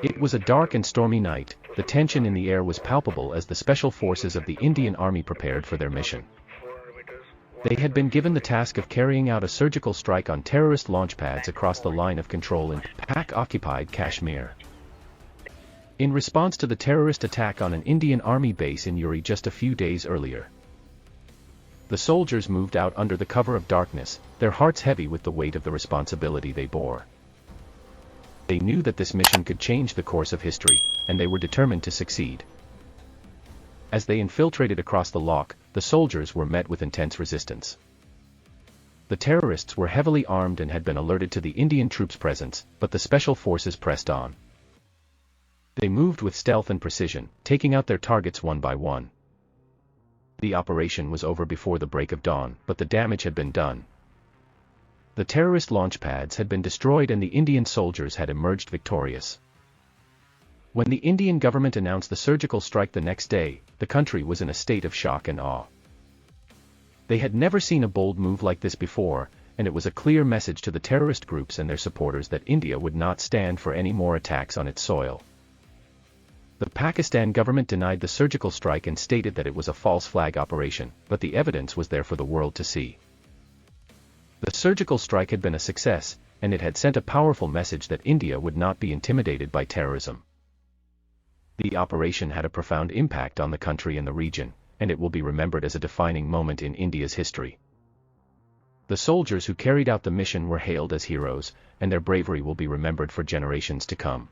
It was a dark and stormy night. The tension in the air was palpable as the special forces of the Indian Army prepared for their mission. They had been given the task of carrying out a surgical strike on terrorist launch pads across the line of control in Pak-occupied Kashmir. In response to the terrorist attack on an Indian Army base in Uri just a few days earlier, the soldiers moved out under the cover of darkness, their hearts heavy with the weight of the responsibility they bore. They knew that this mission could change the course of history, and they were determined to succeed. As they infiltrated across the lock, the soldiers were met with intense resistance. The terrorists were heavily armed and had been alerted to the Indian troops' presence, but the special forces pressed on. They moved with stealth and precision, taking out their targets one by one. The operation was over before the break of dawn, but the damage had been done. The terrorist launch pads had been destroyed and the Indian soldiers had emerged victorious. When the Indian government announced the surgical strike the next day, the country was in a state of shock and awe. They had never seen a bold move like this before, and it was a clear message to the terrorist groups and their supporters that India would not stand for any more attacks on its soil. The Pakistan government denied the surgical strike and stated that it was a false flag operation, but the evidence was there for the world to see. The surgical strike had been a success, and it had sent a powerful message that India would not be intimidated by terrorism. The operation had a profound impact on the country and the region, and it will be remembered as a defining moment in India's history. The soldiers who carried out the mission were hailed as heroes, and their bravery will be remembered for generations to come.